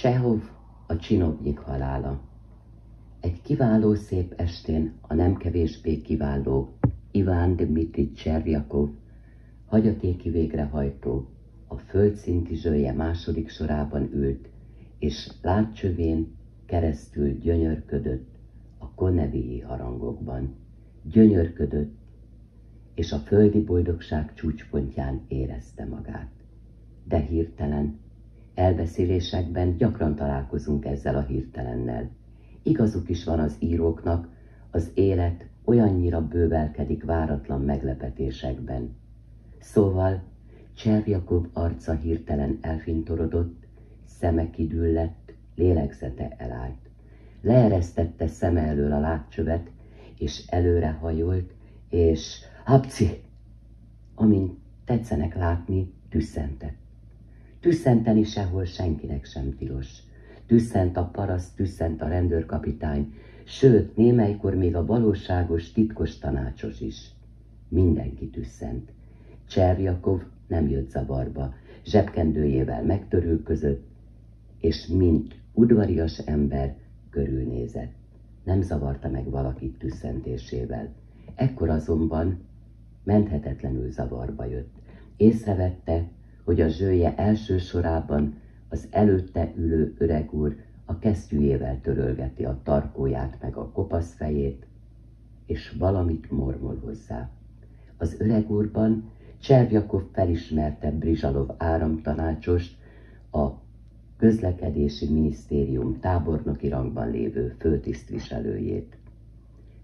Csehov, a csinovnyik halála. Egy kiváló szép estén a nem kevésbé kiváló Iván Dmitrij Cservjakov, hagyatéki végrehajtó, a földszinti zsölje második sorában ült, és látcsövén keresztül gyönyörködött a konevii harangokban. Gyönyörködött, és a földi boldogság csúcspontján érezte magát. De hirtelen, elbeszélésekben gyakran találkozunk ezzel a hirtelennel. Igazuk is van az íróknak, az élet olyannyira bővelkedik váratlan meglepetésekben. Szóval Cservjakov arca hirtelen elfintorodott, szeme kidüllett, lélegzete elállt. Leeresztette szeme elől a látcsövet, és előrehajolt, és hapci, amint tetszenek látni, tüsszentett. Tüsszenteni sehol senkinek sem tilos. Tüsszent a paraszt, tüsszent a rendőrkapitány, sőt, némelykor még a valóságos, titkos tanácsos is. Mindenki tüsszent. Cservjakov nem jött zavarba, zsebkendőjével megtörülközött, és mint udvarias ember körülnézett. Nem zavarta meg valakit tüsszentésével. Ekkor azonban menthetetlenül zavarba jött. Észrevette, hogy a zsölje első sorában az előtte ülő öreg úr a kesztyűjével törölgeti a tarkóját meg a kopasz fejét, és valamit mormol hozzá. Az öreg úrban Cservjakov felismerte Brizsalov áramtanácsost, a közlekedési minisztérium tábornoki rangban lévő főtisztviselőjét.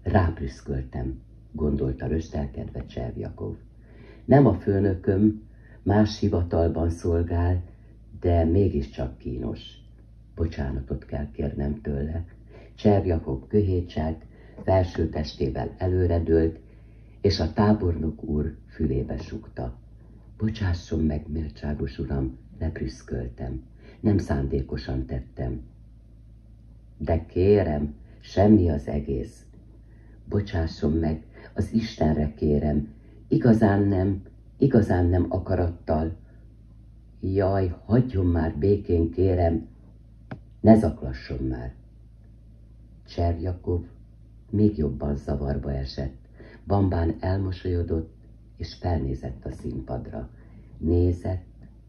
Ráprüszköltem, gondolta röstelkedve Cservjakov. Nem a főnököm, más hivatalban szolgál, de mégiscsak kínos. Bocsánatot kell kérnem tőle. Cservjakov köhécselt, felső testével előredőlt, és a tábornok úr fülébe sukta. Bocsásson meg, méltságos uram, leprüszköltem. Nem szándékosan tettem. De kérem, semmi az egész. Bocsásson meg, az Istenre kérem, igazán nem akarattal. Jaj, hagyjon már békén, kérem, ne zaklasson már. Cservjakov még jobban zavarba esett. Bambán elmosolyodott, és felnézett a színpadra.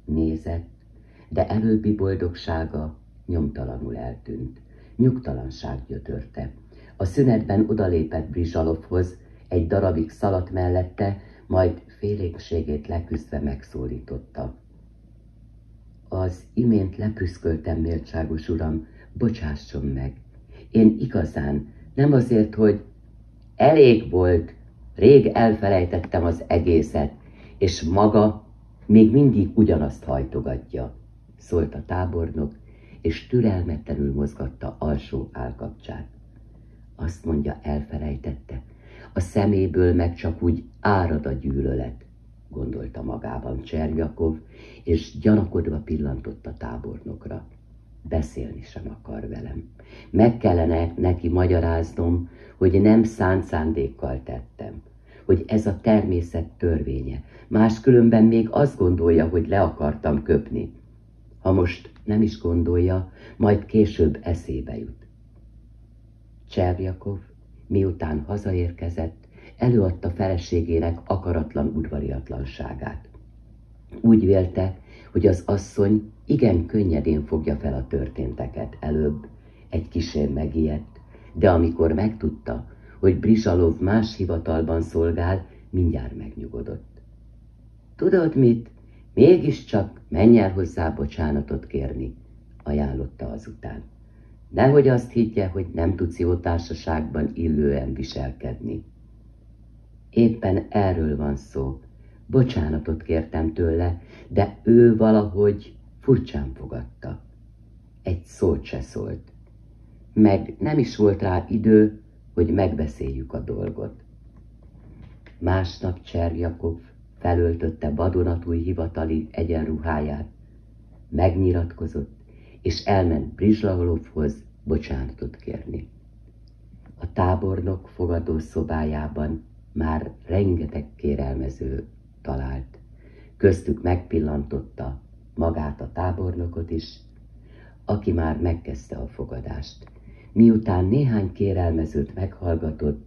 Nézett, de előbbi boldogsága nyomtalanul eltűnt. Nyugtalanság gyötörte. A szünetben odalépett Brizsalovhoz, egy darabig szaladt mellette, majd félénkségét leküzdve megszólította. Az imént leprüszköltem, méltságos uram, bocsásson meg. Én igazán, nem azért, hogy elég volt, rég elfelejtettem az egészet, és maga még mindig ugyanazt hajtogatja, szólt a tábornok, és türelmetlenül mozgatta alsó állkapcsát. Azt mondja, elfelejtette, a szeméből meg csak úgy árad a gyűlölet, gondolta magában Cservjakov, és gyanakodva pillantott a tábornokra. Beszélni sem akar velem. Meg kellene neki magyaráznom, hogy nem szánt szándékkal tettem, hogy ez a természet törvénye. Máskülönben még azt gondolja, hogy le akartam köpni. Ha most nem is gondolja, majd később eszébe jut. Cservjakov, miután hazaérkezett, előadta feleségének akaratlan udvariatlanságát. Úgy vélte, hogy az asszony igen könnyedén fogja fel a történteket. Előbb egy kissé megijedt, de amikor megtudta, hogy Brizsalov más hivatalban szolgál, mindjárt megnyugodott. Tudod mit? Mégiscsak menj el hozzá bocsánatot kérni, ajánlotta azután. Nehogy azt higgye, hogy nem tudsz jó társaságban illően viselkedni. Éppen erről van szó. Bocsánatot kértem tőle, de ő valahogy furcsán fogadta. Egy szót se szólt. Meg nem is volt rá idő, hogy megbeszéljük a dolgot. Másnap Cservjakov felöltötte vadonatúj hivatali egyenruháját, megnyilatkozott, és elment Brizsalovhoz bocsánatot kérni. A tábornok fogadó szobájában már rengeteg kérelmező talált. Köztük megpillantotta magát a tábornokot is. aki már megkezdte a fogadást. Miután néhány kérelmezőt meghallgatott,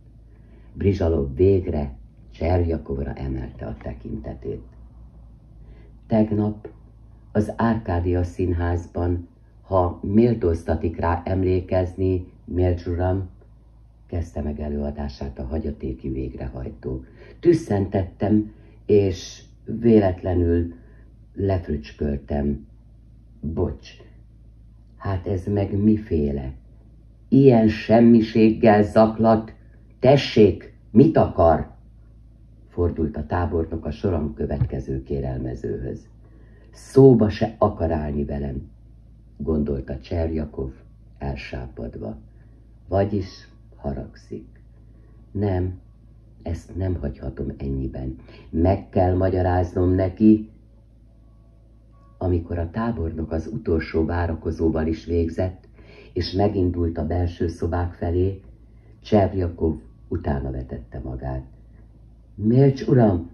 Brizsalov végre Cserjakovra emelte a tekintetét. Tegnap az Árkádia színházban, ha méltóztatik rá emlékezni, Mélcs uram, kezdte meg előadását a hagyatéki végrehajtó. Tüsszentettem, és véletlenül lefrücsköltem. Bocs, hát ez meg miféle? Ilyen semmiséggel zaklat? Tessék, mit akar? Fordult a tábornok a soron következő kérelmezőhöz. Szóba se akar állni velem, gondolta Cserjakov elsápadva. Vagyis haragszik. Nem, ezt nem hagyhatom ennyiben. Meg kell magyaráznom neki. Amikor a tábornok az utolsó várakozóval is végzett, és megindult a belső szobák felé, Cserjakov utána vetette magát. Mélcs uram,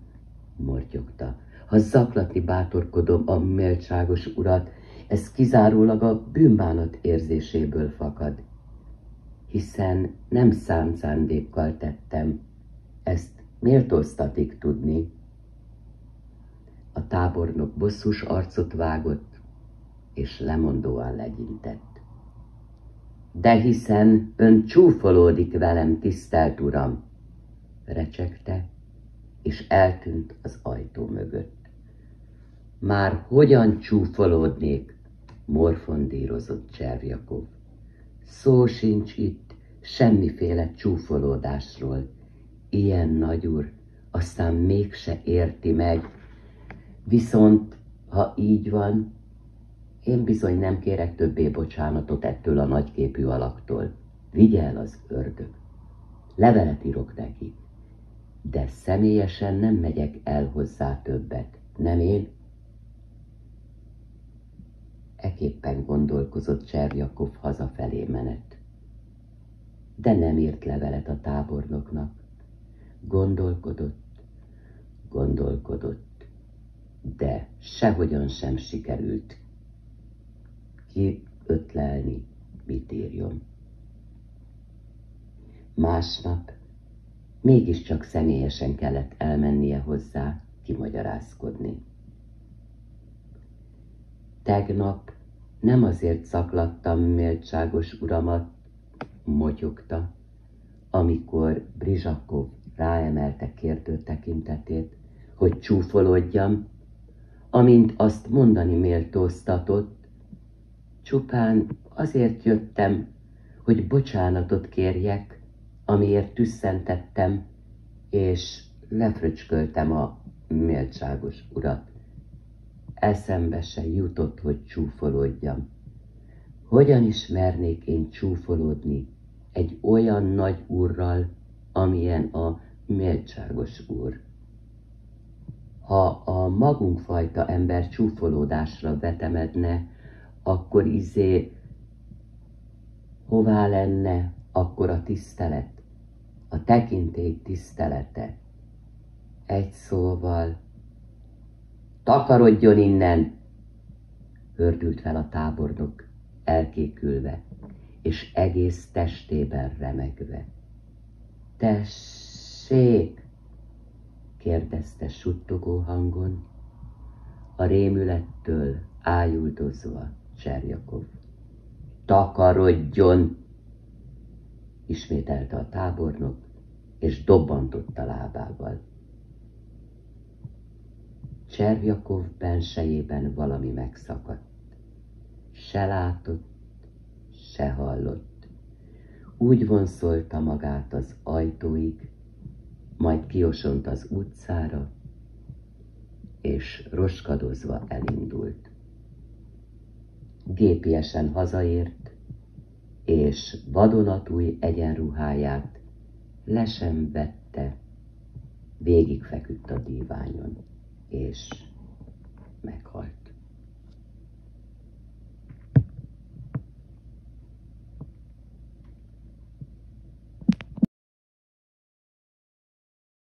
mortyogta, ha zaklatni bátorkodom a méltságos urat, ez kizárólag a bűnbánat érzéséből fakad. Hiszen nem szánt szándékkal tettem, ezt méltóztatik tudni. A tábornok bosszús arcot vágott, és lemondóan legyintett. De hiszen ön csúfolódik velem, tisztelt uram, recsegte, és eltűnt az ajtó mögött. Már hogyan csúfolódnék, morfondírozott Cserjakov. Szó sincs itt semmiféle csúfolódásról. Ilyen nagyúr aztán mégse érti meg. Viszont, ha így van, én bizony nem kérek többé bocsánatot ettől a nagyképű alaktól. Vigye el az ördög. Levelet írok neki, de személyesen nem megyek el hozzá többet. Nem én? Eképpen gondolkozott Cserjakov hazafelé menet. De nem írt levelet a tábornoknak. Gondolkodott, de sehogyan sem sikerült kiötlelni, mit írjon. Másnap mégiscsak személyesen kellett elmennie hozzá, kimagyarázkodni. Tegnap nem azért zaklattam méltságos uramat, motyogta, amikor Brizsakov ráemelte kérdő tekintetét, hogy csúfolódjam, amint azt mondani méltóztatott, csupán azért jöttem, hogy bocsánatot kérjek, amiért tüsszentettem, és lefröcsköltem a méltságos urat. Eszembe se jutott, hogy csúfolódjam. Hogyan is mernék én csúfolódni egy olyan nagy úrral, amilyen a méltságos úr? Ha a magunkfajta ember csúfolódásra vetemedne, akkor hová lenne akkor a tisztelet, a tekintély tisztelete? Egy szóval, takarodjon innen! Hördült fel a tábornok, elkékülve, és egész testében remegve. Tessék! kérdezte suttogó hangon, a rémülettől ájuldozva Cserjakov. Takarodjon! Ismételte a tábornok, és dobbantott a lábával. Cserjakov bensejében valami megszakadt. Se látott, se hallott. Úgy vonszolta magát az ajtóig, majd kiosont az utcára, és roskadozva elindult. Gépiesen hazaért, és vadonatúj egyenruháját le sem vette, végigfeküdt a díványon, és meghalt.